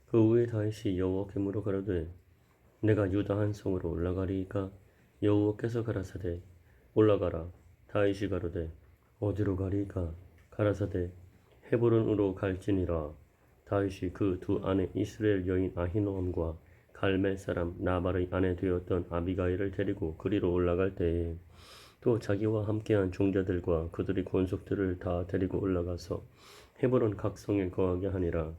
그 후에 다윗이 여호와께 물어 가로되 내가 유다 한 성으로 올라가리이까? 여호와께서 가라사대 올라가라. 다윗이 가로되 어디로 가리이까? 가라사대 헤브론으로 갈지니라. 다윗이 그 두 아내 이스라엘 여인 아히노암과 갈멜 사람 나발의 아내 되었던 아비가일을 데리고 그리로 올라갈 때에 또 자기와 함께한 종자들과 그들의 권속들을 다 데리고 올라가서 헤브론 각 성에 거하게 하니라.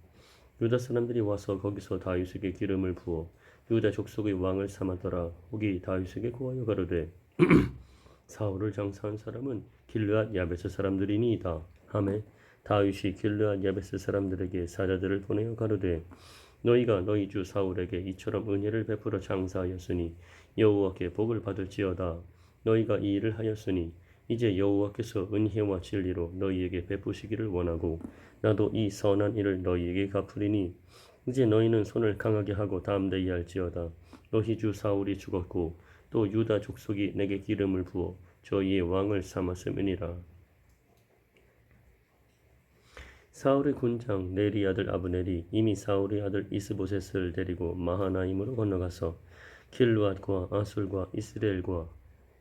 유다 사람들이 와서 거기서 다윗에게 기름을 부어 유다 족속의 왕을 삼았더라. 혹이 다윗에게 고하여 가로되 사울을 장사한 사람은 길르앗 야베스 사람들이니이다 하매 다윗이 길르앗 야베스 사람들에게 사자들을 보내어 가로되 너희가 너희 주 사울에게 이처럼 은혜를 베풀어 장사하였으니 여호와께 복을 받을지어다. 너희가 이 일을 하였으니 이제 여호와께서 은혜와 진리로 너희에게 베푸시기를 원하고 나도 이 선한 일을 너희에게 갚으리니 이제 너희는 손을 강하게 하고 담대히 할지어다. 너희 주 사울이 죽었고 또 유다 족속이 내게 기름을 부어 저희의 왕을 삼았음이니라. 사울의 군장 네리 아들 아브넬이 이미 사울의 아들 이스보셋을 데리고 마하나임으로 건너가서 길르앗과 아술과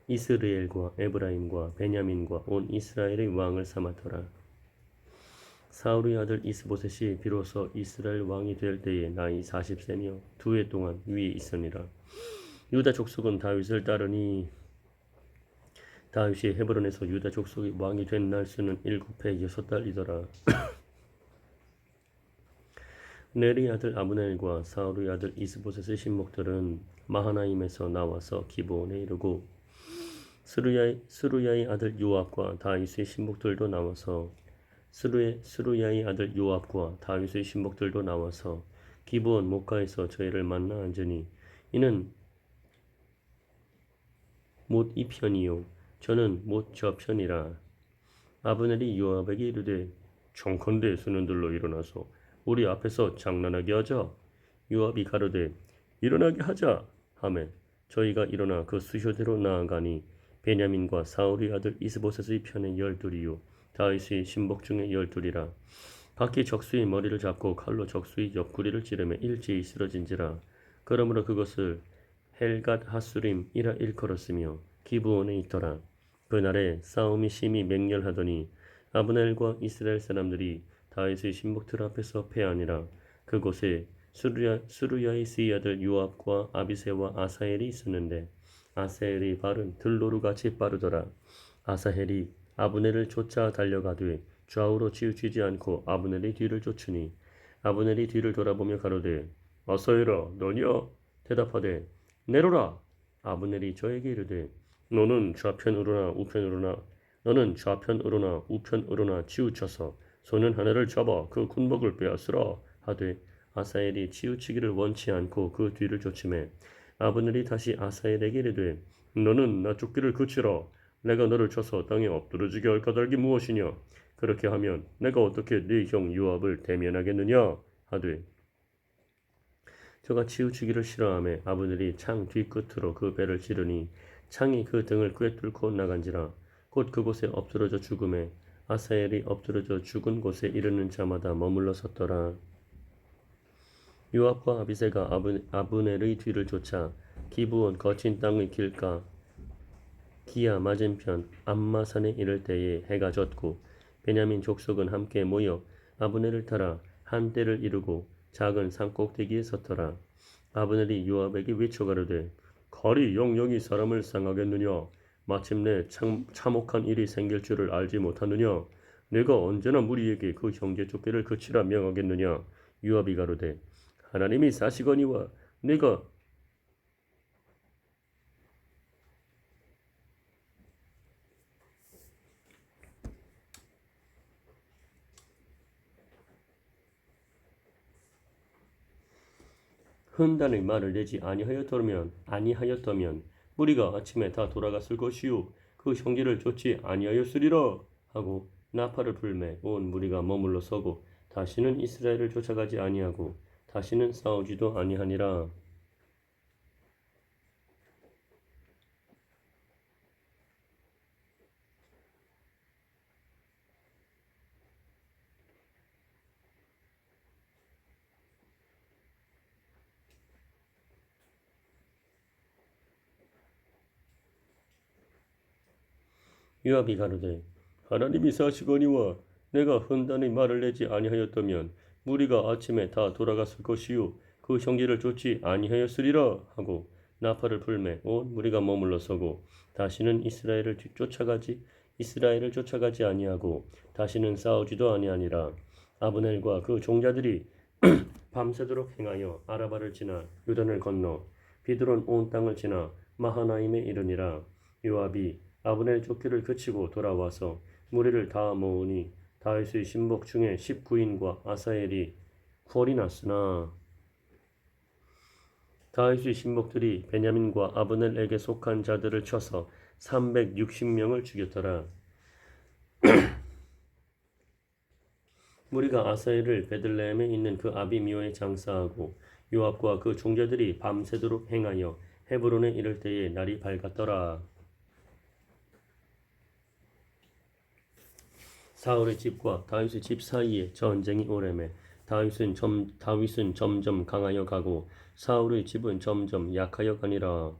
이스라엘과 에브라임과 베냐민과 온 이스라엘의 왕을 삼았더라. 사울의 아들 이스보셋이 비로소 이스라엘 왕이 될 때에 나이 40세며 2해 동안 위에 있으니라. 유다 족속은 다윗을 따르니 다윗이 헤브론에서 유다 족속의 왕이 된 날수는 7해 6달이더라. 넬의 아들 아브넬과 사울의 아들 이스보셋의 신복들은 마하나임에서 나와서 기브온에 이르고 스루야의 아들 요압과 다윗의 신복들도 나와서 스루야의 아들 요압과 다윗의 신복들도 나와서 기브온 목가에서 저희를 만나 앉으니 이는 못 이편이요 저는 못 저편이라. 아브넬이 요압에게 이르되 청컨대 소년들로 일어나서 우리 앞에서 장난하게 하자. 요압이 가로되 일어나게 하자 하매 저희가 일어나 그 수효대로 나아가니 베냐민과 사울의 아들 이스보셋의 편에 12이요 다윗의 신복 중에 12이라. 각기 적수의 머리를 잡고 칼로 적수의 옆구리를 찌르며 일제히 쓰러진지라. 그러므로 그것을 헬갓 하수림이라 일컬었으며 기브온에 있더라. 그날에 싸움이 심히 맹렬하더니 아브넬과 이스라엘 사람들이 다윗의 신복들 앞에서 패하니라. 그곳에 수루야의 세 아들 요압과 아비새와 아사헬이 있었는데 아사헬의 발은 들노루같이 빠르더라. 아사헬이 아브넬을 쫓아 달려가되 좌우로 치우치지 않고 아브넬의 뒤를 쫓으니 아브넬이 뒤를 돌아보며 가로되 아사헬아 너냐? 대답하되 내로라. 아브넬이 저에게 이르되 너는 좌편으로나 우편으로나 치우쳐서 소년 하나를 잡아 그 군복을 빼앗으라 하되 아사헬이 치우치기를 원치 않고 그 뒤를 쫓음에 아브넬이 다시 아사헬에게 이르되 너는 나 쫓기를 그치라. 내가 너를 쳐서 땅에 엎드러지게 할 까닭이 무엇이냐? 그렇게 하면 내가 어떻게 네 형 요압을 대면하겠느냐? 하되 저가 치우치기를 싫어하며 아브넬이 창 뒤끝으로 그 배를 찌르니 창이 그 등을 꿰뚫고 나간지라. 곧 그곳에 엎드러져 죽음에 아사헬이 엎드러져 죽은 곳에 이르는 자마다 머물러 섰더라. 요압과 아비새가 아브넬의 뒤를 쫓아 기브온 거친 땅의 길가 기야 맞은편 암마산에 이를 때에 해가 졌고 베냐민 족속은 함께 모여 아브넬을 따라 한 떼를 이루고 작은 산꼭대기에 섰더라. 아브넬이 요압에게 외쳐 가로되 칼이 영영이 사람을 상하겠느냐? 마침내 참혹한 일이 생길 줄을 알지 못하느냐? 내가 언제나 무리에게 그 형제 쫓기를 그치라 명하겠느냐? 요압이 가로되 하나님이 사시거니와 내가 흔단의 말을 내지 아니하였더면 무리가 아침에 다 돌아갔을 것이요 그 형제를 쫓지 아니하였으리라 하고 나팔을 불매 온 무리가 머물러 서고 다시는 이스라엘을 쫓아가지 아니하고 다시는 싸우지도 아니하니라. 요압이 가로되 하나님이 사시거니와 내가 헌단의 말을 내지 아니하였다면 무리가 아침에 다 돌아갔을 것이요 그 형제를 쫓지 아니하였으리라 하고 나팔을 불매 온 무리가 머물러 서고 다시는 이스라엘을 쫓아가지 아니하고 다시는 싸우지도 아니하니라. 아브넬과 그 종자들이 밤새도록 행하여 아라바를 지나 요단을 건너 비드론 온 땅을 지나 마하나임에 이르니라. 요압이 아브넬 쫓기를 그치고 돌아와서 무리를 다 모으니 다윗의 신복 중에 19인과 아사엘이 궐이 났으나 다윗의 신복들이 베냐민과 아브넬에게 속한 자들을 쳐서 360명을 죽였더라. 무리가 아사엘을 베들레헴에 있는 그 아비미오에 장사하고 요압과 그 종자들이 밤새도록 행하여 헤브론에 이를 때에 날이 밝았더라. 사울의 집과 다윗의 집 사이에 전쟁이 오래매 다윗은 점점 강하여 가고 사울의 집은 점점 약하여 가니라.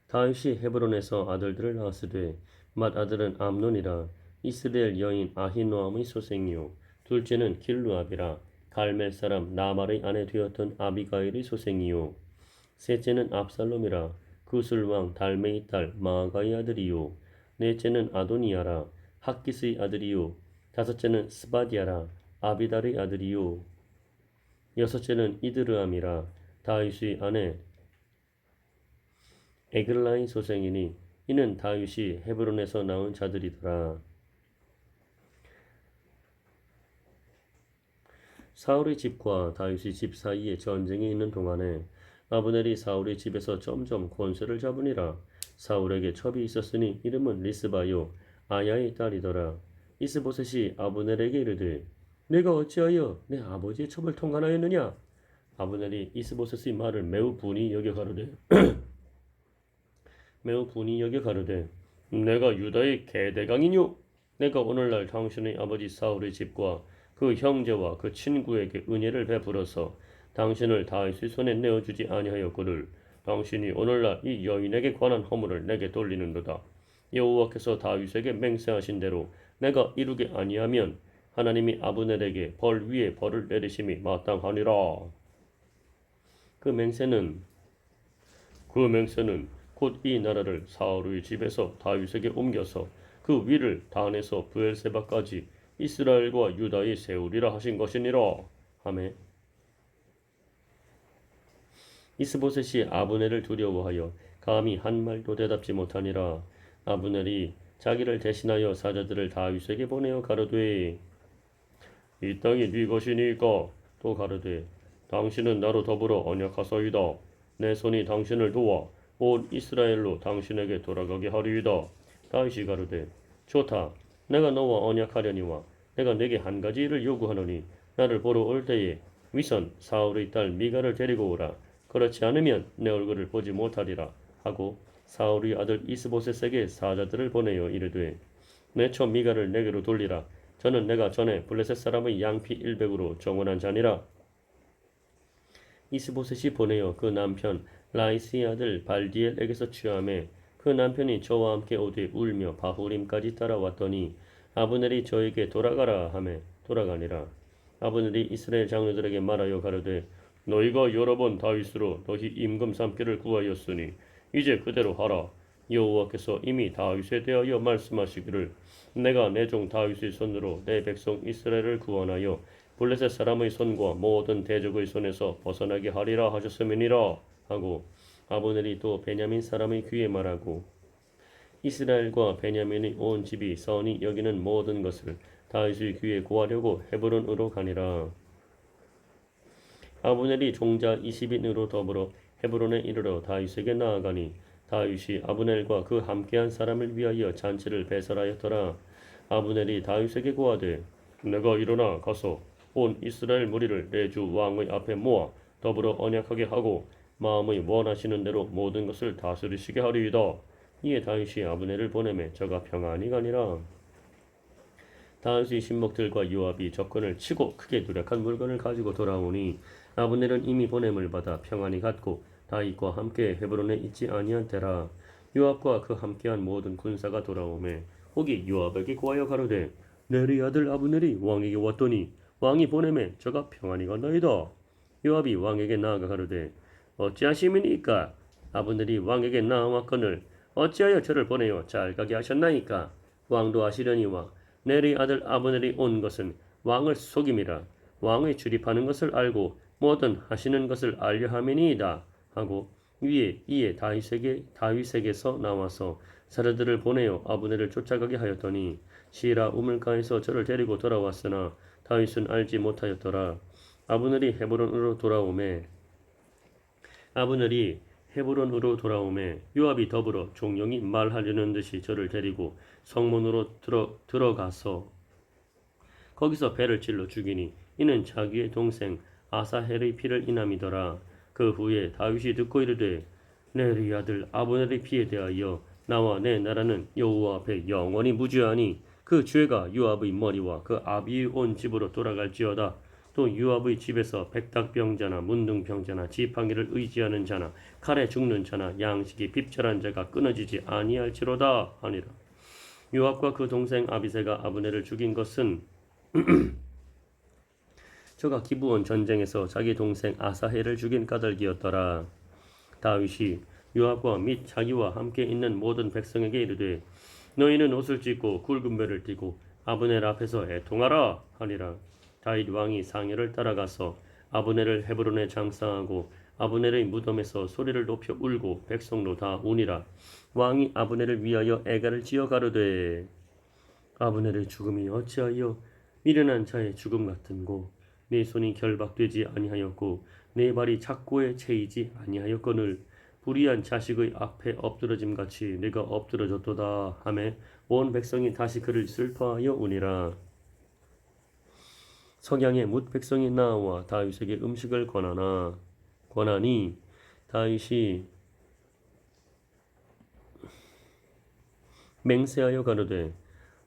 다윗이 헤브론에서 아들들을 낳았으되 맏아들은 암논이라 이스라엘 여인 아히노암의 소생이요 둘째는 길루압이라 갈멜 사람 나말의 아내 되었던 아비가일의 소생이요 셋째는 압살롬이라 구슬 왕 달메의 딸 마아가의 아들이요 넷째는 아도니아라 학깃의 아들이요 다섯째는 스바디아라 아비달의 아들이요 여섯째는 이드르암이라 다윗의 아내 에글라의 소생이니 이는 다윗이 헤브론에서 낳은 자들이더라. 사울의 집과 다윗의 집 사이에 전쟁이 있는 동안에 아브넬이 사울의 집에서 점점 권세를 잡으니라. 사울에게 첩이 있었으니 이름은 리스바요 아야의 딸이더라. 이스보셋이 아브넬에게 이르되 내가 어찌하여 내 아버지의 첩을 통간하였느냐? 아브넬이 이스보셋의 말을 매우 분이 여겨 가로되 내가 유다의 계대강이뇨 내가 오늘날 당신의 아버지 사울의 집과 그 형제와 그 친구에게 은혜를 베풀어서 당신을 다윗의 손에 내어주지 아니하였거늘 당신이 오늘날 이 여인에게 관한 허물을 내게 돌리는도다. 여호와께서 다윗에게 맹세하신 대로 내가 이루게 아니하면 하나님이 아브넬에게 벌 위에 벌을 내리심이 마땅하니라. 그 맹세는 곧 이 나라를 사울의 집에서 다윗에게 옮겨서 그 위를 단에서 브엘세바까지 이스라엘과 유다에 세우리라 하신 것이니라. 하매 이스보셋이 아브넬을 두려워하여 감히 한 말도 대답지 못하니라. 아브넬이 자기를 대신하여 사자들을 다윗에게 보내어 가로되 이 땅이 네 것이니까 또 가로되 당신은 나로 더불어 언약하소이다. 내 손이 당신을 도와 온 이스라엘로 당신에게 돌아가게 하리이다. 다윗이 가로되 좋다. 내가 너와 언약하려니와 내가 내게 한 가지 일을 요구하노니 나를 보러 올 때에 위선 사울의 딸 미가를 데리고 오라. 그렇지 않으면 내 얼굴을 보지 못하리라 하고 사울의 아들 이스보셋에게 사자들을 보내어 이르되 내 처 미가를 내게로 돌리라. 저는 내가 전에 블레셋 사람의 양피 100으로 정원한 자니라. 이스보셋이 보내어 그 남편 라이스의 아들 발디엘에게서 취함에 그 남편이 저와 함께 오되 울며 바후림까지 따라왔더니 아브넬이 저에게 돌아가라 하매 돌아가니라. 아브넬이 이스라엘 장로들에게 말하여 가로되 너희가 여러 번 다윗으로 너희 임금 삼기를 구하였으니 이제 그대로 하라. 여호와께서 이미 다윗에 대하여 말씀하시기를 내가 내 종 다윗의 손으로 내 백성 이스라엘을 구원하여 블레셋 사람의 손과 모든 대적의 손에서 벗어나게 하리라 하셨음이니라 하고 아브넬이 또 베냐민 사람의 귀에 말하고 이스라엘과 베냐민의 온 집이 선히 여기는 모든 것을 다윗의 귀에 고하려고 헤브론으로 가니라. 아브넬이 종자 20인으로 더불어 헤브론에 이르러 다윗에게 나아가니 다윗이 아브넬과 그 함께한 사람을 위하여 잔치를 배설하였더라. 아브넬이 다윗에게 고하되 내가 일어나 가서 온 이스라엘 무리를 내 주 왕의 앞에 모아 더불어 언약하게 하고 마음의 원하시는 대로 모든 것을 다스리시게 하리이다. 이에 다윗이 아브넬을 보내매 저가 평안히 가니라. 다윗의 신복들과 요압이 적군을 치고 크게 누락한 물건을 가지고 돌아오니 아브넬은 이미 보냄을 받아 평안히 갔고 다윗과 함께 헤브론에 있지 아니한 때라. 요압과 그 함께한 모든 군사가 돌아오매 혹이 요압에게 고하여 가로되 내리 아들 아브넬이 왕에게 왔더니 왕이 보내매 저가 평안히 간나이다. 요압이 왕에게 나아가 가로되 어찌하심이니까? 아브넬이 왕에게 나아왔거늘 어찌하여 저를 보내어 잘 가게 하셨나이까? 왕도 아시려니와 내리 아들 아브넬이 온 것은 왕을 속임이라. 왕의 출입하는 것을 알고 뭐든 하시는 것을 알려 함이니이다 하고 이에 다윗에게서 나와서 사르들을 보내어 아브넬을 쫓아가게 하였더니 시라 우물가에서 저를 데리고 돌아왔으나 다윗은 알지 못하였더라. 아브넬이 헤브론으로 돌아오매 요압이 더불어 종용이 말하려는 듯이 저를 데리고 성문으로 들어가서 거기서 배를 찔러 죽이니 이는 자기의 동생 아사헬의 피를 인함이더라. 그 후에 다윗이 듣고 이르되 내리 아들 아브넬의 피에 대하여 나와 내 나라는 여호와 앞에 영원히 무죄하니 그 죄가 요압의 머리와 그 아비의 온 집으로 돌아갈지어다. 또 요압의 집에서 백닥병자나 문둥병자나 지팡이를 의지하는 자나 칼에 죽는 자나 양식이 핍절한 자가 끊어지지 아니할지로다 하니라. 요압과 그 동생 아비새가 아브넬을 죽인 것은 저가 기브온 전쟁에서 자기 동생 아사헬을 죽인 까닭이었더라. 다윗이 요압과 및 자기와 함께 있는 모든 백성에게 이르되 너희는 옷을 찢고 굵은 배를 띠고 아브넬 앞에서 애통하라 하니라. 다윗 왕이 상여를 따라가서 아브넬을 헤브론에 장사하고 아브넬의 무덤에서 소리를 높여 울고 백성도 다 우니라. 왕이 아브넬을 위하여 애가를 지어 가로되 아브넬의 죽음이 어찌하여 미련한 자의 죽음 같은고 내 손이 결박되지 아니하였고 내 발이 착고에 채이지 아니하였거늘 불의한 자식의 앞에 엎드러짐 같이 내가 엎드러졌도다 하매 온 백성이 다시 그를 슬퍼하여 우니라. 석양에 뭇 백성이 나와 다윗에게 음식을 권하니 다윗이 맹세하여 가로되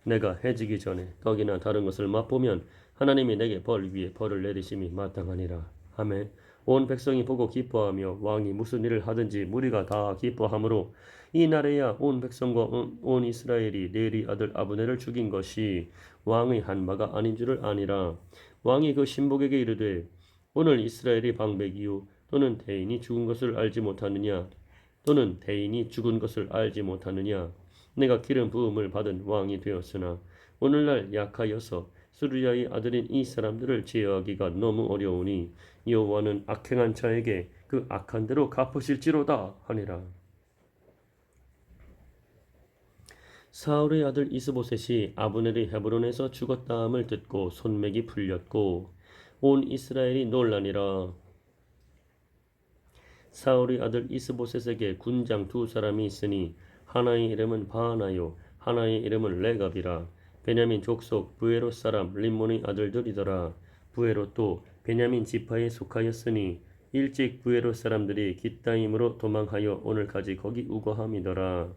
내가 해지기 전에 떡이나 다른 것을 맛보면 하나님이 내게 벌 위에 벌을 내리심이 마땅하니라 하매 온 백성이 보고 기뻐하며 왕이 무슨 일을 하든지 무리가 다 기뻐하므로 이 날에야 온 백성과 온 이스라엘이 네리 아들 아브넬을 죽인 것이 왕의 한 바가 아닌 줄을 아니라. 왕이 그 신복에게 이르되 오늘 이스라엘이 방백이요 또는 대인이 죽은 것을 알지 못하느냐 내가 기름 부음을 받은 왕이 되었으나 오늘날 약하여서 스루야의 아들인 이 사람들을 제어하기가 너무 어려우니 여호와는 악행한 자에게 그 악한 대로 갚으실지로다 하니라. 사울의 아들 이스보셋이 아브넬이 헤브론에서 죽었다함을 듣고 손맥이 풀렸고 온 이스라엘이 놀라니라. 사울의 아들 이스보셋에게 군장 두 사람이 있으니 하나의 이름은 바하나요 하나의 이름은 레갑이라. 베냐민 족속 부에롯 사람 림몬의 아들들이더라. 부에롯도 베냐민 지파에 속하였으니 일찍 부에롯 사람들이 깃다임으로 도망하여 오늘까지 거기 우거함이더라.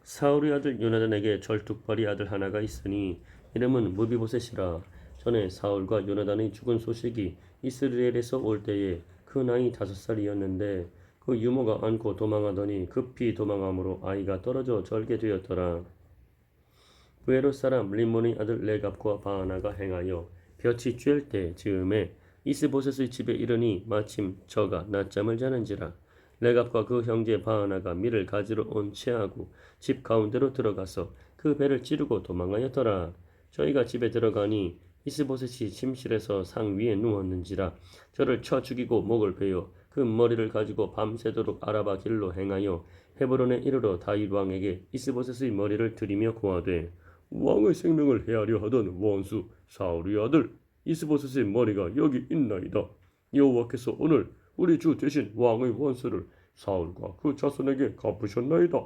사울의 아들 요나단에게 절뚝발이 아들 하나가 있으니 이름은 무비보셋이라. 전에 사울과 요나단의 죽은 소식이 이스라엘에서 올 때에 그 나이 5살이었는데 그 유모가 안고 도망하더니 급히 도망함으로 아이가 떨어져 절게 되었더라. 부에롯 사람 림몬의 아들 레갑과 바하나가 행하여 볕이 쬐을 때 즈음에 이스보셋의 집에 이르니 마침 저가 낮잠을 자는지라. 레갑과 그 형제 바하나가 밀을 가지러 온 채하고 집 가운데로 들어가서 그 배를 찌르고 도망하였더라. 저희가 집에 들어가니 이스보셋이 침실에서 상 위에 누웠는지라. 저를 쳐 죽이고 목을 베어 그 머리를 가지고 밤새도록 아라바 길로 행하여 헤브론에 이르러 다윗 왕에게 이스보셋의 머리를 들이며 고하되 왕의 생명을 해하려 하던 원수 사울의 아들 이스보셋의 머리가 여기 있나이다. 여호와께서 오늘 우리 주 대신 왕의 원수를 사울과 그 자손에게 갚으셨나이다.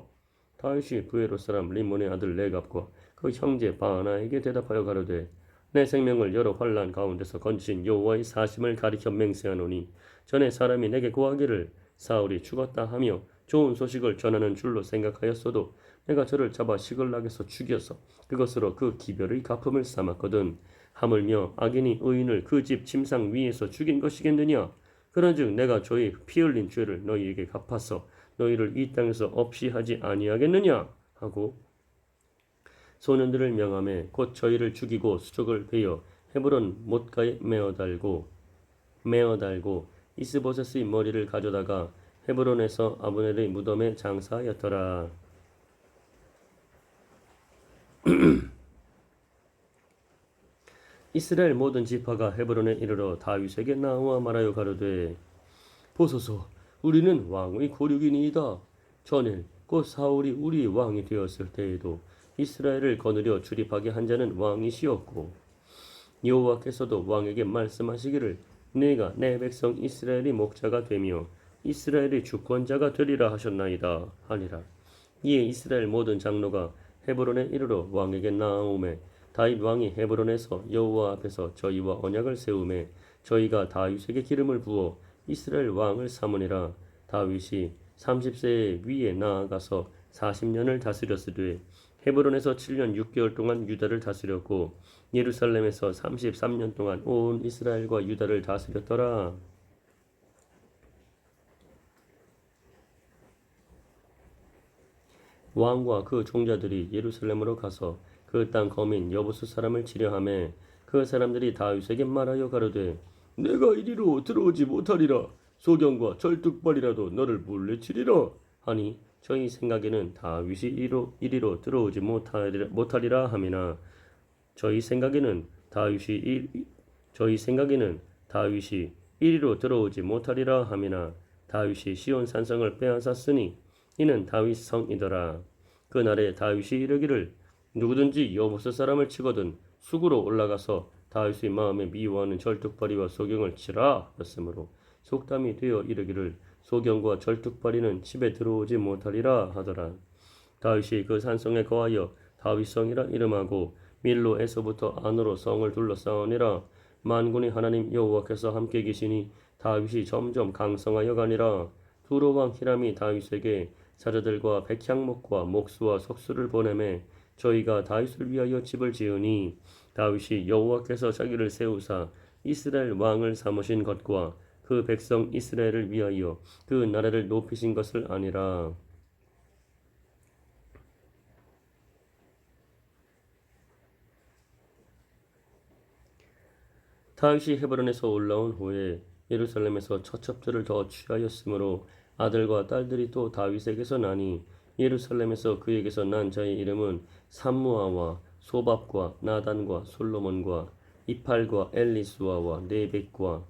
다윗이 부에롯 사람 림몬의 아들 레갑과 그 형제 바하나에게 대답하여 가로되 내 생명을 여러 환난 가운데서 건지신 여호와의 사심을 가리켜 맹세하노니 전에 사람이 내게 고하기를 사울이 죽었다 하며 좋은 소식을 전하는 줄로 생각하였어도 내가 저를 잡아 시글락에서 죽여서 그것으로 그 기별의 갚음을 삼았거든. 하물며 악인이 의인을 그 집 침상 위에서 죽인 것이겠느냐? 그런즉 내가 저희 피 흘린 죄를 너희에게 갚아서 너희를 이 땅에서 없이 하지 아니하겠느냐? 하고 소년들을 명하매 곧 저희를 죽이고 수족을 베어 헤브론 못가에 메어 달고 이스보셋의 머리를 가져다가 헤브론에서 아브넬의 무덤에 장사하였더라. 이스라엘 모든 지파가 헤브론에 이르러 다윗에게 나와 말하여 가로되 보소서 우리는 왕의 고륙이니이다. 전에 곧 사울이 우리 왕이 되었을 때에도 이스라엘을 거느려 출입하게 한 자는 왕이시었고 여호와께서도 왕에게 말씀하시기를 내가 내 백성 이스라엘의 목자가 되며 이스라엘의 주권자가 되리라 하셨나이다 하니라. 이에 이스라엘 모든 장로가 헤브론에 이르러 왕에게 나아오매 다윗 왕이 헤브론에서 여호와 앞에서 저희와 언약을 세우매 저희가 다윗에게 기름을 부어 이스라엘 왕을 삼으니라. 다윗이 30세의 위에 나아가서 40년을 다스렸으되 헤브론에서 7년 6개월 동안 유다를 다스렸고 예루살렘에서 33년 동안 온 이스라엘과 유다를 다스렸더라. 왕과 그 종자들이 예루살렘으로 가서 그 땅 거민 여부수 사람을 치려하매 그 사람들이 다윗에게 말하여 가로되 내가 이리로 들어오지 못하리라. 소경과 절뚝발이라도 너를 물리치리라 하니 저희 생각에는 다윗이 이리로 들어오지 못하리라 함이나 저희 생각에는 다윗이 이리로 들어오지 못하리라 함이나 다윗이 시온 산성을 빼앗았으니 이는 다윗 성이더라. 그날에 다윗이 이르기를 누구든지 여부스 사람을 치거든 수구로 올라가서 다윗의 마음에 미워하는 절뚝발이와 소경을 치라 했으므로 속담이 되어 이르기를 소경과 절뚝발이는 집에 들어오지 못하리라 하더라. 다윗이 그 산성에 거하여 다윗성이라 이름하고 밀로에서부터 안으로 성을 둘러싸우니라. 만군의 하나님 여호와께서 함께 계시니 다윗이 점점 강성하여 가니라. 두로 왕 히람이 다윗에게 사자들과 백향목과 목수와 석수를 보내매 저희가 다윗을 위하여 집을 지으니 다윗이 여호와께서 자기를 세우사 이스라엘 왕을 삼으신 것과 그 백성 이스라엘을 위하여 그 나라를 높이신 것을 아니라. 다윗이 헤브론에서 올라온 후에 예루살렘에서 처첩들을 더 취하였으므로 아들과 딸들이 또 다윗에게서 나니 예루살렘에서 그에게서 난 자의 이름은 삼무아와 소밥과 나단과 솔로몬과 이팔과 엘리수아와 네벡과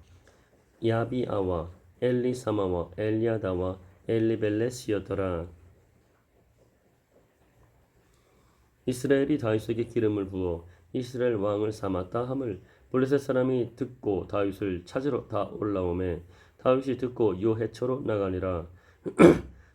야비아와 엘리사마와 엘리아다와 엘리벨렛이었더라. 이스라엘이 다윗에게 기름을 부어 이스라엘 왕을 삼았다 함을 블레셋 사람이 듣고 다윗을 찾으러 다 올라오매 다윗이 듣고 요해초로 나가니라.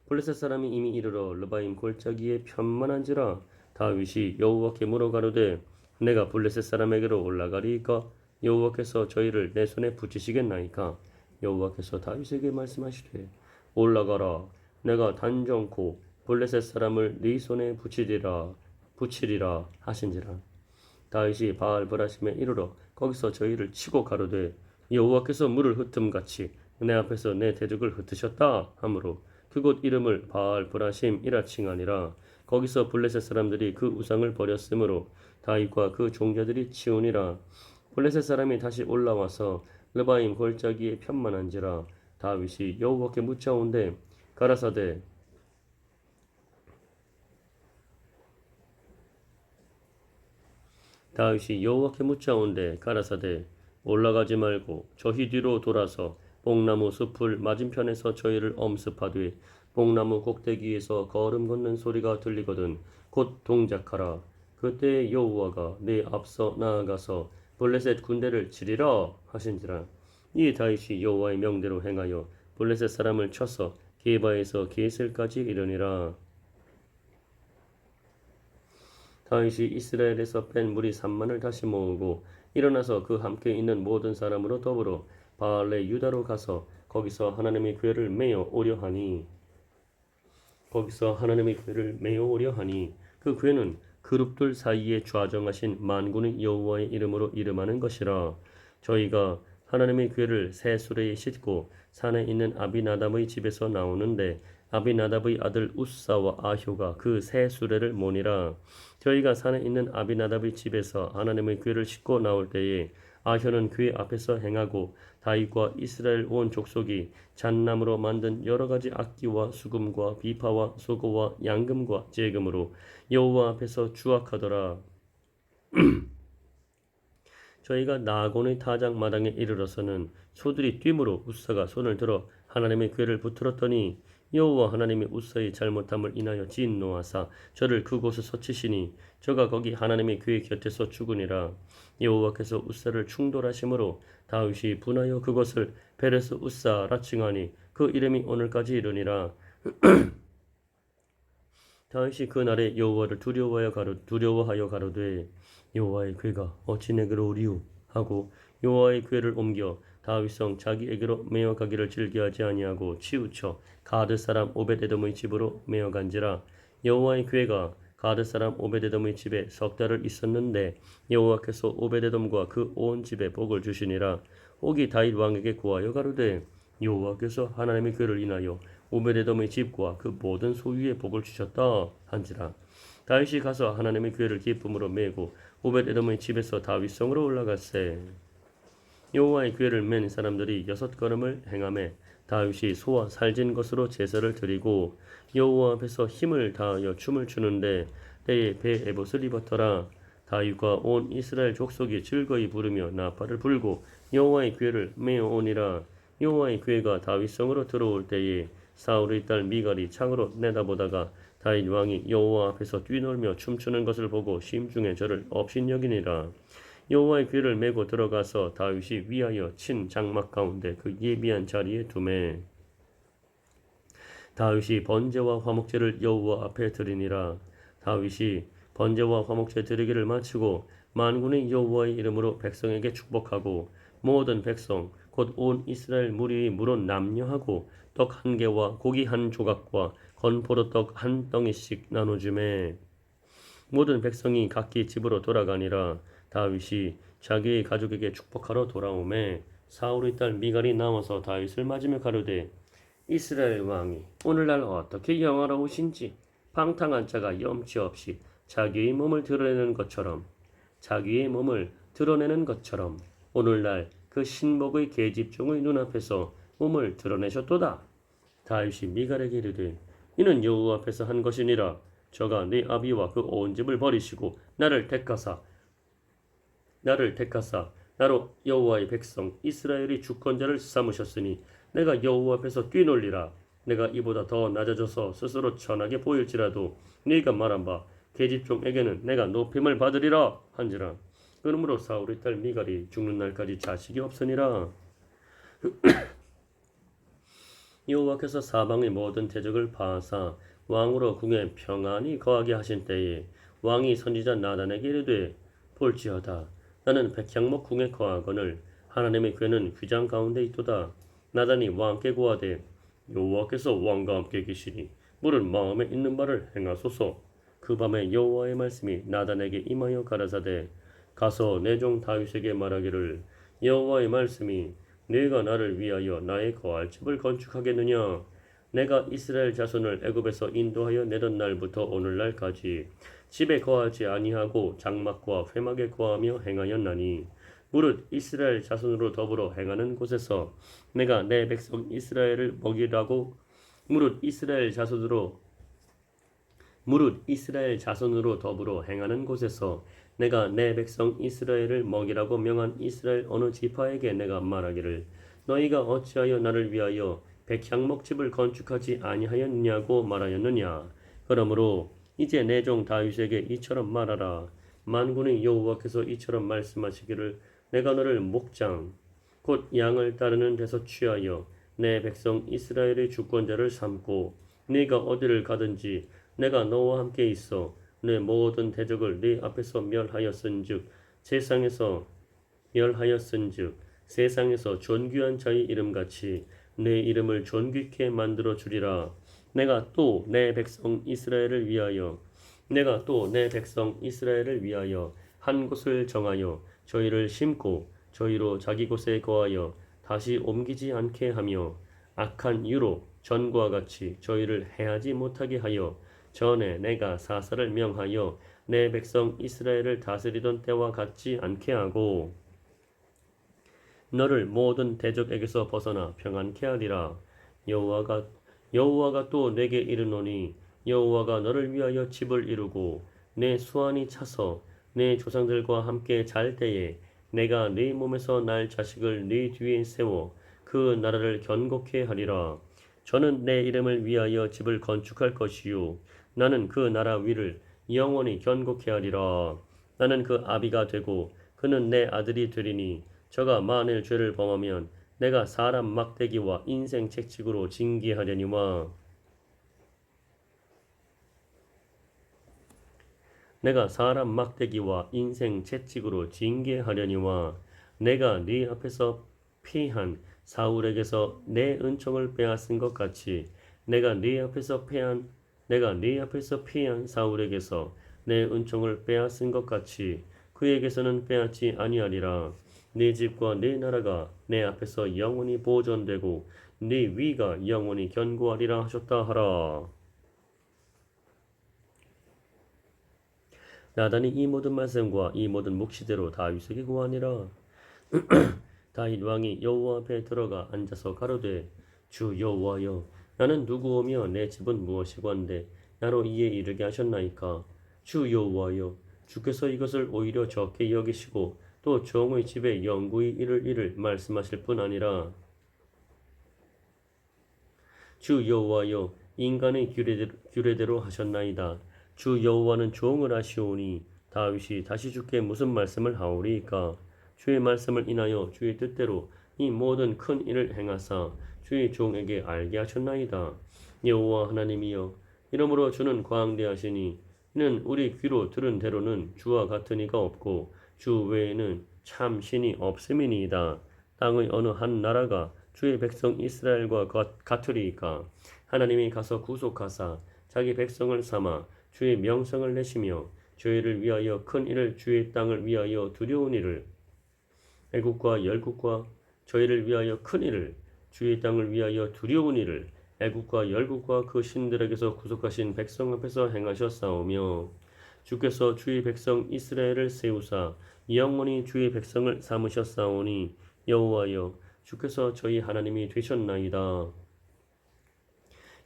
블레셋 사람이 이미 이르러 르바임 골짜기에 편만한지라. 다윗이 여호와께 물어 가로되 내가 블레셋 사람에게로 올라가리이까? 여호와께서 저희를 내 손에 붙이시겠나이까? 여호와께서 다윗에게 말씀하시되 올라가라. 내가 단정코 블레셋 사람을 네 손에 붙이리라 하신지라. 다윗이 바알 브라심에 이르러 거기서 저희를 치고 가로되 여호와께서 물을 흩음같이 내 앞에서 내 대적을 흩으셨다 하므로 그곳 이름을 바알 브라심이라 칭하니라. 거기서 블레셋 사람들이 그 우상을 버렸으므로 다윗과 그 종자들이 치우니라. 블레셋 사람이 다시 올라와서 르바임 골짜기에 편만한지라. 다윗이 여호와께 묻자온대 가라사대 올라가지 말고 저희 뒤로 돌아서 뽕나무 숲을 맞은편에서 저희를 엄습하되 뽕나무 꼭대기에서 걸음 걷는 소리가 들리거든 곧 동작하라. 그때 여호와가 내 앞서 나아가서 블레셋 군대를 치리라 하신지라. 이 다윗이 여호와의 명대로 행하여 블레셋 사람을 쳐서 게바에서 게셀까지 이르니라. 다윗이 이스라엘에서 뺀 무리 3만을 다시 모으고 일어나서 그 함께 있는 모든 사람으로 더불어 바알레 유다로 가서 거기서 하나님의 궤를 메어 오려 하니 그 궤는 그 그룹들 사이에 좌정하신 만군의 여호와의 이름으로 이름하는 것이라. 저희가 하나님의 궤를 새 수레에 싣고 산에 있는 아비나답의 집에서 나오는데 아비나답의 아들 우사와 아효가 그 새 수레를 모니라. 저희가 산에 있는 아비나답의 집에서 하나님의 궤를 싣고 나올 때에 아효는 궤 앞에서 행하고 다윗과 이스라엘 온 족속이 잣나무로 만든 여러 가지 악기와 수금과 비파와 소고와 양금과 재금으로 여호와 앞에서 주악하더라. 저희가 나곤의 타작 마당에 이르러서는 소들이 뛰므로 우사가 손을 들어 하나님의 궤를 붙들었더니 여호와 하나님이 우사의 잘못함을 인하여 진노하사 저를 그곳에서 치시니 저가 거기 하나님의 궤 곁에서 죽으니라. 여호와께서 우사를 충돌하심으로 다윗이 분하여 그것을 베레스 우사라 칭하니 그 이름이 오늘까지 이르니라. 다윗이 그날에 여호와를 두려워하여 가로되 여호와의 궤가 어찌 내게로 오리우 하고 여호와의 궤를 옮겨 다윗성 자기에게로 메어가기를 즐겨하지 아니하고 치우쳐 가드 사람 오벳에돔의 집으로 메어간지라. 여호와의 궤가 가드 사람 오벳에돔의 집에 석 달을 있었는데 여호와께서 오벳에돔과 그 온 집에 복을 주시니라. 옥이 다윗 왕에게 구하여 가로되 여호와께서 하나님의 궤를 인하여 오벳에돔의 집과 그 모든 소유의 복을 주셨다 한지라. 다윗이 가서 하나님의 궤를 기쁨으로 메고 오벳에돔의 집에서 다윗성으로 올라갔세. 여호와의 궤를 맨 사람들이 6걸음을 행하매 다윗이 소와 살진 것으로 제사를 드리고 여호와 앞에서 힘을 다하여 춤을 추는데 때에 배 에봇을 입었더라. 다윗과 온 이스라엘 족속이 즐거이 부르며 나팔을 불고 여호와의 궤를 메어오니라. 여호와의 궤가 다윗성으로 들어올 때에 사울의 딸 미갈이 창으로 내다보다가 다윗 왕이 여호와 앞에서 뛰놀며 춤추는 것을 보고 심중에 저를 업신여기니라. 여호와의 궤를 메고 들어가서 다윗이 위하여 친 장막 가운데 그 예비한 자리에 두매. 다윗이 번제와 화목제를 여호와 앞에 드리니라. 다윗이 번제와 화목제 드리기를 마치고 만군의 여호와의 이름으로 백성에게 축복하고 모든 백성 곧 온 이스라엘 무리의 물은 남녀하고 떡 한 개와 고기 한 조각과 건포도떡 한 덩이씩 나눠주매. 모든 백성이 각기 집으로 돌아가니라. 다윗이 자기의 가족에게 축복하러 돌아오매 사울의 딸 미갈이 나와서 다윗을 맞으며 가로되 이스라엘 왕이 오늘날 어떻게 영화로우신지 방탕한 자가 염치 없이 자기의 몸을 드러내는 것처럼 오늘날 그 신복의 계집종의 눈앞에서 몸을 드러내셨도다. 다윗이 미갈에게 이르되 이는 여호와 앞에서 한 것이니라. 저가 네 아비와 그 온 집을 버리시고 나를 택하사 나로 여호와의 백성 이스라엘의 주권자를 삼으셨으니 내가 여호와 앞에서 뛰놀리라. 내가 이보다 더 낮아져서 스스로 천하게 보일지라도 네가 말한 바 계집종에게는 내가 높임을 받으리라 한지라. 그러므로 사울의 딸 미갈이 죽는 날까지 자식이 없으니라. 여호와께서 사방의 모든 대적을 파하사 왕으로 궁에 평안히 거하게 하신 때에 왕이 선지자 나단에게 이르되 볼지어다 나는 백향목 궁에 거하거늘 하나님의 궤는 휘장 가운데 있도다. 나단이 왕께 고하되 여호와께서 왕과 함께 계시니 물은 마음에 있는 말을 행하소서. 그 밤에 여호와의 말씀이 나단에게 임하여 가라사대 가서 내 종 다윗에게 말하기를 여호와의 말씀이 네가 나를 위하여 나의 거할 집을 건축하겠느냐. 내가 이스라엘 자손을 애굽에서 인도하여 내던 날부터 오늘날까지 집에 거하지 아니하고 장막과 회막에 거하며 행하였나니 무릇 이스라엘 자손으로 더불어 행하는 곳에서 내가 내 백성 이스라엘을 먹이라고 무릇 이스라엘 자손으로 더불어 행하는 곳에서 내가 내 백성 이스라엘을 먹이라고 명한 이스라엘 어느 지파에게 내가 말하기를 너희가 어찌하여 나를 위하여 백향목집을 건축하지 아니하였느냐고 말하였느냐. 그러므로 이제 내 종 다윗에게 이처럼 말하라. 만군의 여호와께서 이처럼 말씀하시기를 내가 너를 목장 곧 양을 따르는 데서 취하여 내 백성 이스라엘의 주권자를 삼고 네가 어디를 가든지 내가 너와 함께 있어 내 모든 대적을 네 앞에서 멸하였은즉 세상에서 존귀한 자의 이름같이 내 이름을 존귀케 만들어 주리라. 내가 또 내 백성 이스라엘을 위하여 내가 또 내 백성 이스라엘을 위하여 한 곳을 정하여 저희를 심고 저희로 자기 곳에 거하여 다시 옮기지 않게 하며 악한 유로 전과 같이 저희를 해하지 못하게 하여 전에 내가 사사를 명하여 내 백성 이스라엘을 다스리던 때와 같지 않게 하고 너를 모든 대적에게서 벗어나 평안케 하리라. 여호와가 또 내게 이르노니 여호와가 너를 위하여 집을 이루고 내 수완이 차서 내 조상들과 함께 잘 때에 내가 네 몸에서 날 자식을 네 뒤에 세워 그 나라를 견고케 하리라. 저는 내 이름을 위하여 집을 건축할 것이요 나는 그 나라 위를 영원히 견고케 하리라. 나는 그 아비가 되고 그는 내 아들이 되리니 저가 만일 죄를 범하면 내가 사람 막대기와 인생 채찍으로 징계하려니와 내가 사람 막대기와 인생 채찍으로 징계하려니와 내가 네 앞에서 피한 사울에게서 내 은총을 빼앗은 것 같이 내가 네 앞에서 피한 사울에게서 내 은총을 빼앗은 것 같이 그에게서는 빼앗지 아니하리라. 네 집과 네 나라가 내 앞에서 영원히 보존되고 네 위가 영원히 견고하리라 하셨다 하라. 나단이 이 모든 말씀과 이 모든 묵시대로 다윗에게 구하니라. 다윗 왕이 여호와 앞에 들어가 앉아서 가로되 주 여호와여 나는 누구오며 내 집은 무엇이고 한데 나로 이에 이르게 하셨나이까. 주 여호와여 주께서 이것을 오히려 적게 여기시고 또 종의 집에 영구히 이를 일을 말씀하실 뿐 아니라 주 여호와여 인간의 규례대로 하셨나이다. 주 여호와는 종을 하시오니 다윗이 다시 주께 무슨 말씀을 하오리이까. 주의 말씀을 인하여 주의 뜻대로 이 모든 큰 일을 행하사 주의 종에게 알게 하셨나이다. 여호와 하나님이여 이러므로 주는 광대하시니 이는 우리 귀로 들은 대로는 주와 같은 이가 없고 주 외에는 참 신이 없음이니이다. 땅의 어느 한 나라가 주의 백성 이스라엘과 같으리이까. 하나님이 가서 구속하사 자기 백성을 삼아 주의 명성을 내시며 저희를 위하여 큰 일을 주의 땅을 위하여 두려운 일을 애국과 열국과 저희를 위하여 큰 일을 주의 땅을 위하여 두려운 일을 애국과 열국과 그 신들에게서 구속하신 백성 앞에서 행하셨사오며 주께서 주의 백성 이스라엘을 세우사 영원히 주의 백성을 삼으셨사오니 여호와여 주께서 저희 하나님이 되셨나이다.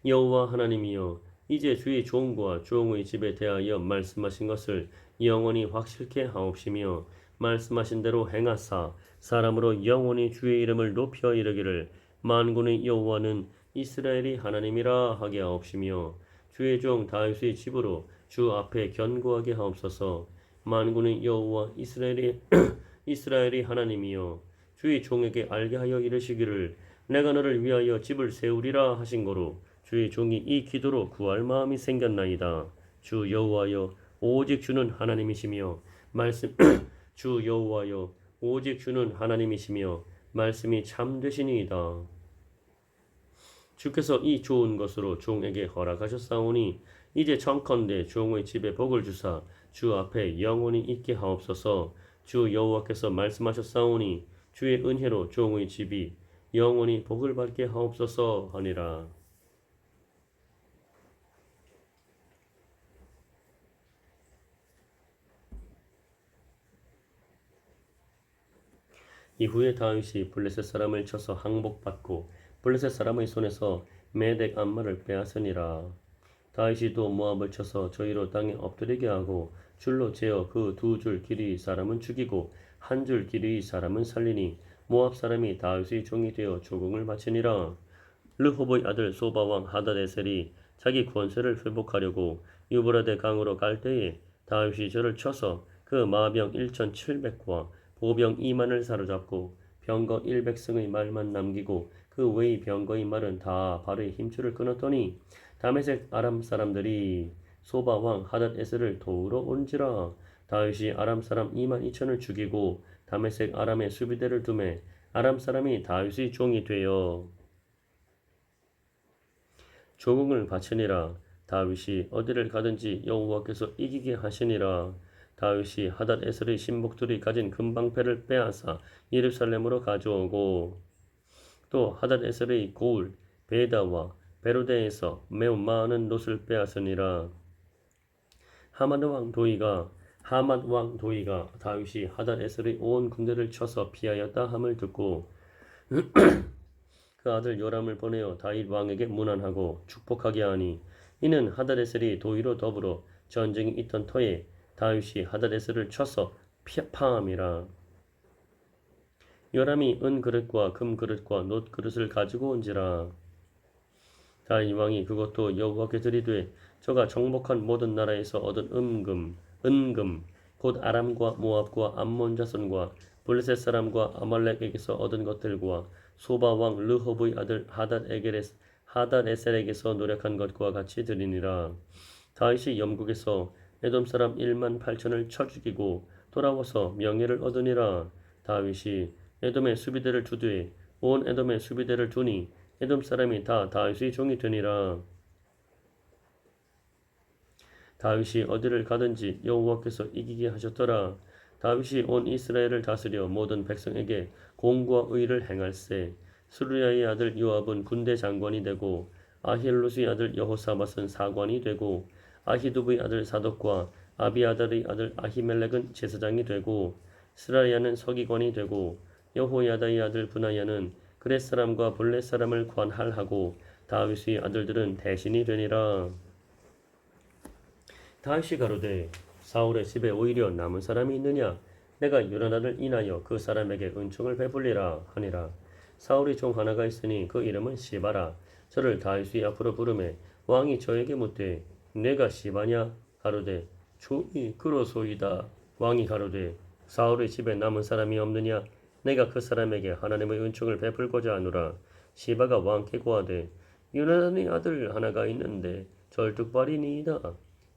여호와 하나님이여 이제 주의 종과 종의 집에 대하여 말씀하신 것을 영원히 확실케 하옵시며 말씀하신 대로 행하사 사람으로 영원히 주의 이름을 높여 이르기를 만군의 여호와는 이스라엘이 하나님이라 하게 하옵시며 주의 종 다윗의 집으로 주 앞에 견고하게 하옵소서. 만군의 여호와 이스라엘이 하나님이여 주의 종에게 알게 하여 이르시기를 내가 너를 위하여 집을 세우리라 하신 거로 주의 종이 이 기도로 구할 마음이 생겼나이다. 주 여호와여 오직 주는 하나님이시며 주 여호와여 오직 주는 하나님이시며 말씀이 참되시니이다. 주께서 이 좋은 것으로 종에게 허락하셨사오니 이제 청컨대 종의 집에 복을 주사 주 앞에 영원히 있게 하옵소서. 주 여호와께서 말씀하셨사오니 주의 은혜로 종의 집이 영원히 복을 받게 하옵소서 하니라. 이후에 다윗이 블레셋 사람을 쳐서 항복받고 블레셋 사람의 손에서 메덱 암마를 빼앗으니라. 다윗이 또 모압을 쳐서 저희로 땅에 엎드리게 하고 줄로 재어 그 두 줄 길이의 사람은 죽이고 한 줄 길이의 사람은 살리니 모압 사람이 다윗의 종이 되어 조공을 바치니라. 르홉의 아들 소바왕 하다데셀이 자기 권세를 회복하려고 유브라데 강으로 갈 때에 다윗이 저를 쳐서 그 마병 1,700과 보병 2만을 사로잡고 병거 100승의 말만 남기고 그 외의 병거의 말은 다 발의 힘줄을 끊었더니 다메섹 아람 사람들이 소바왕 하닷에셀을 도우러 온지라. 다윗이 아람 사람 2만 2천을 죽이고 다메섹 아람의 수비대를 두매 아람 사람이 다윗의 종이 되어 조공을 바치니라. 다윗이 어디를 가든지 여호와께서 이기게 하시니라. 다윗이 하닷에셀의 신복들이 가진 금방패를 빼앗아 예루살렘으로 가져오고 또 하닷에셀의 고을 베다와 베로데에서 매우 많은 놋을 빼앗으니라. 하맛 왕 도이가 다윗이 하닷에셀의 온 군대를 쳐서 피하였다 함을 듣고 그 아들 요람을 보내어 다윗 왕에게 문안하고 축복하게 하니 이는 하닷에셀이 도이로 더불어 전쟁이 있던 터에 다윗이 하닷에셀을 쳐서 파함이라. 요람이 은 그릇과 금 그릇과 놋 그릇을 가지고 온지라. 다윗 왕이 그것도 여호와께 드리되 저가 정복한 모든 나라에서 얻은 은금 곧 아람과 모압과 암몬 자손과 블레셋 사람과 아말렉에게서 얻은 것들과 소바 왕 르호브의 아들 하닷에셀에게서 노력한 것과 같이 드리니라. 다윗이 염국에서 에돔 사람 1만 8천을 쳐 죽이고 돌아와서 명예를 얻으니라. 다윗이 에돔의 수비대를 두되 온 에돔의 수비대를 두니 에돔 사람이 다 다윗의 종이 되니라. 다윗이 어디를 가든지 여호와께서 이기게 하셨더라. 다윗이 온 이스라엘을 다스려 모든 백성에게 공과 의를 행할세. 스루야의 아들 요압은 군대 장관이 되고 아힐루스의 아들 여호사밧은 사관이 되고 아히두브의 아들 사독과 아비아달의 아들 아히멜렉은 제사장이 되고 스라야는 서기관이 되고 여호야다의 아들 브나야는 그렛 사람과 블렛 사람을 관할하고 다윗의 아들들은 대신이 되니라. 다윗이 가로되 사울의 집에 오히려 남은 사람이 있느냐? 내가 요나단을 인하여 그 사람에게 은총을 베풀리라 하니라. 사울이 종 하나가 있으니 그 이름은 시바라. 저를 다윗이 앞으로 부르매 왕이 저에게 묻되 내가 시바냐? 가로되 주이 그로소이다. 왕이 가로되 사울의 집에 남은 사람이 없느냐? 내가 그 사람에게 하나님의 은총을 베풀고자 하노라. 시바가 왕께 고하되 요나단의 아들 하나가 있는데 절뚝발이니이다.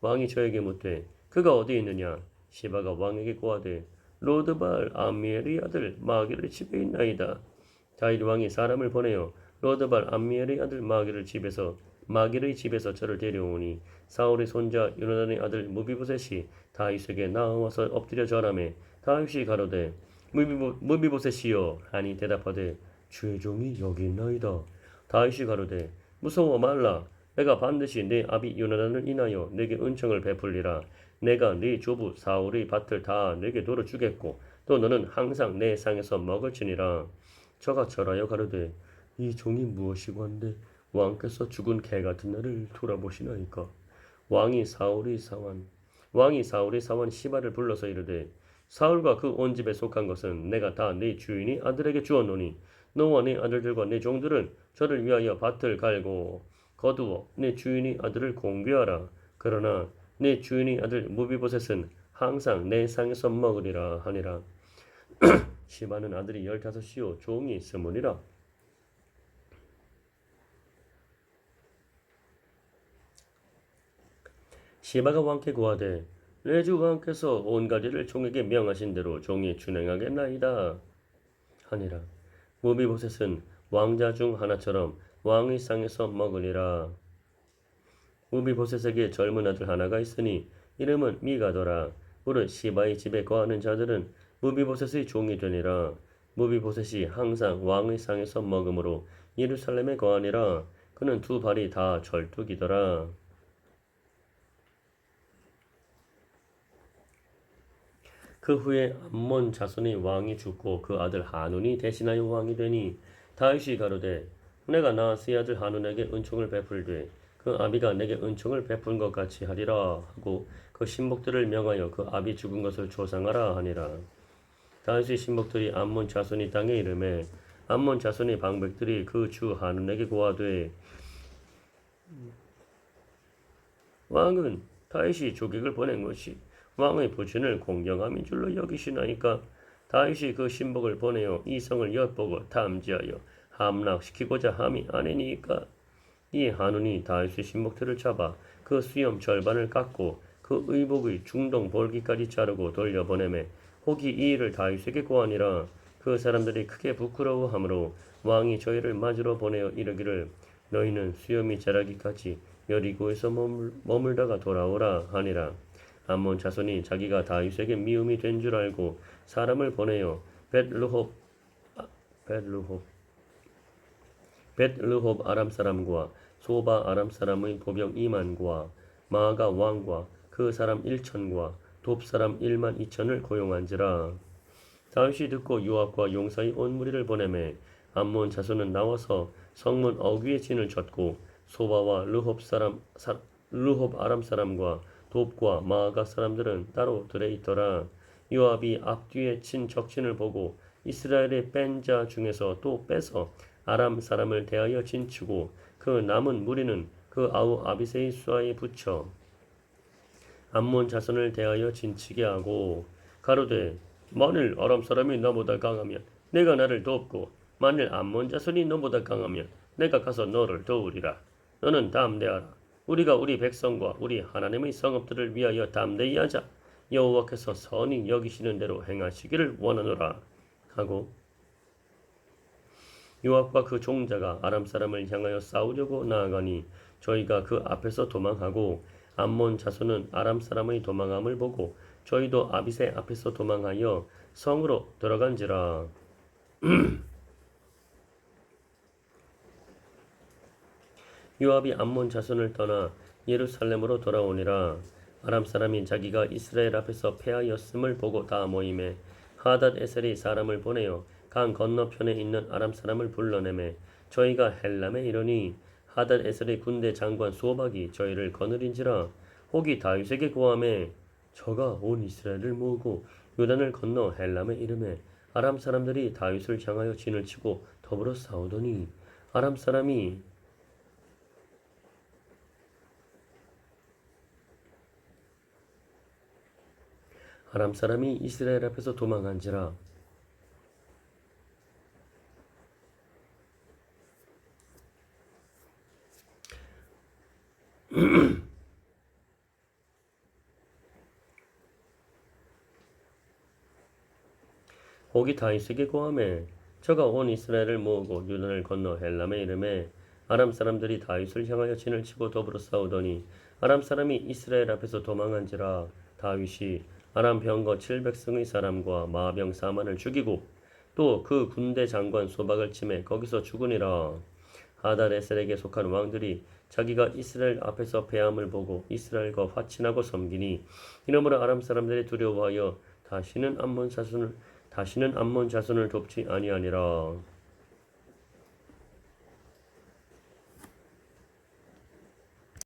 왕이 저에게 묻되 그가 어디 있느냐? 시바가 왕에게 고하되 로드발 암미엘의 아들 마길의 집에 있나이다. 다윗 왕이 사람을 보내어 로드발 암미엘의 아들 마길의 집에서 저를 데려오니 사울의 손자 요나단의 아들 무비보셋이 다윗에게 나와서 엎드려 절하매 다윗이 가로되 무비보셋이여 하니 대답하되 주의 종이 여기 있나이다. 다윗이 가로되 무서워 말라. 내가 반드시 내 아비 요나단을 인하여 내게 은총을 베풀리라. 내가 네 조부 사울의 밭을 다 내게 도로 주겠고 또 너는 항상 내 상에서 먹을지니라. 저가 절하여 가로되 이 종이 무엇이건데 왕께서 죽은 개 같은 나를 돌아보시나이까. 왕이 사울의 사원 시바를 불러서 이르되 사울과 그 온 집에 속한 것은 내가 다 네 주인이 아들에게 주었노니 너와 네 아들들과 네 종들은 저를 위하여 밭을 갈고 거두어 내 주인의 아들을 공개하라. 그러나 내 주인의 아들 무비보셋은 항상 내 상에서 먹으리라 하니라. 시바는 아들이 15이요 종이 스물이라. 시바가 왕께 고하되 내 주 왕께서 온 가지를 종에게 명하신 대로 종이 준행하겠나이다 하니라. 무비보셋은 왕자 중 하나처럼 왕의 상에서 먹으리라. 무비보셋에게 젊은 아들 하나가 있으니 이름은 미가더라. 무릇 시바의 집에 거하는 자들은 무비보셋의 종이 되니라. 무비보셋이 항상 왕의 상에서 먹으므로 예루살렘에 거하니라. 그는 두 발이 다 절뚝이더라. 그 후에 암몬 자손의 왕이 죽고 그 아들 하눈이 대신하여 왕이 되니 다윗이 가로되 내가 나아스의 아들 하눈에게 은총을 베풀되 그 아비가 내게 은총을 베푼 것 같이 하리라 하고 그 신복들을 명하여 그 아비 죽은 것을 조상하라 하니라. 다윗의 신복들이 암몬 자손이 땅에 이르매 암몬 자손의 방백들이 그 주 하눈에게 고하되 왕은 다윗이 조객을 보낸 것이 왕의 부친을 공경함인 줄로 여기시나이까. 다윗이 그 신복을 보내어 이 성을 엿보고 탐지하여 함락시키고자 함이 아니니까. 이 하눈이 다윗의 신복들을 잡아 그 수염 절반을 깎고 그 의복의 중동 볼기까지 자르고 돌려보내매 혹이 이 일을 다윗에게 고하니라. 그 사람들이 크게 부끄러워하므로 왕이 저희를 맞으러 보내어 이르기를 너희는 수염이 자라기까지 여리고에서 머물다가 돌아오라 하니라. 암몬 자손이 자기가 다윗에게 미움이 된 줄 알고 사람을 보내어 벳르홉 아람 사람과 소바 아람 사람의 보병 2만과 마아가 왕과 그 사람 1천과 돕 사람 1만 2천을 고용한지라. 다윗이 듣고 요압과 용사의 온 무리를 보내매 암몬 자손은 나와서 성문 어귀에 진을 쳤고 소바와 르홉 아람 사람과 돕과 마아가 사람들은 따로 들에 있더라. 요압이 앞뒤에 친 적진을 보고 이스라엘의 뺀 자 중에서 또 빼서 아람 사람을 대하여 진치고 그 남은 무리는 그 아우 아비새의 수하에 붙여 암몬 자손을 대하여 진치게 하고 가로되 만일 아람 사람이 나보다 강하면 내가 나를 돕고 만일 암몬 자손이 너보다 강하면 내가 가서 너를 도우리라. 너는 담대하라. 우리가 우리 백성과 우리 하나님의 성읍들을 위하여 담대히 하자. 여호와께서 선히 여기시는 대로 행하시기를 원하노라 하고 요압과 그 종자가 아람 사람을 향하여 싸우려고 나아가니 저희가 그 앞에서 도망하고 암몬 자손은 아람 사람의 도망함을 보고 저희도 아비새 앞에서 도망하여 성으로 들어간지라. 요압이 암몬 자손을 떠나 예루살렘으로 돌아오니라. 아람 사람이 자기가 이스라엘 앞에서 패하였음을 보고 다 모임에 하닷 에셀이 사람을 보내어 강 건너편에 있는 아람 사람을 불러내매 저희가 헬람에 이르니 하닷 에셀의 군대 장관 소박이 저희를 거느린지라. 혹이 다윗에게 고하매 저가 온 이스라엘을 모으고 요단을 건너 헬람에 이르매 아람 사람들이 다윗을 향하여 진을 치고 더불어 싸우더니 아람 사람이 이스라엘 앞에서 도망한지라. 혹이 다윗에게 고하매 저가 온 이스라엘을 모으고 요단을 건너 헬람에 이르매 아람 사람들이 다윗을 향하여 진을 치고 더불어 싸우더니 아람 사람이 이스라엘 앞에서 도망한지라. 다윗이 아람 병거 700승의 사람과 마병 4만을 죽이고 또 그 군대 장관 소박을 치매 거기서 죽으니라. 하닷에셀에게 속한 왕들이 자기가 이스라엘 앞에서 패함을 보고 이스라엘과 화친하고 섬기니 이러므로 아람 사람들이 두려워하여 다시는 암몬 자손을 돕지 아니하니라.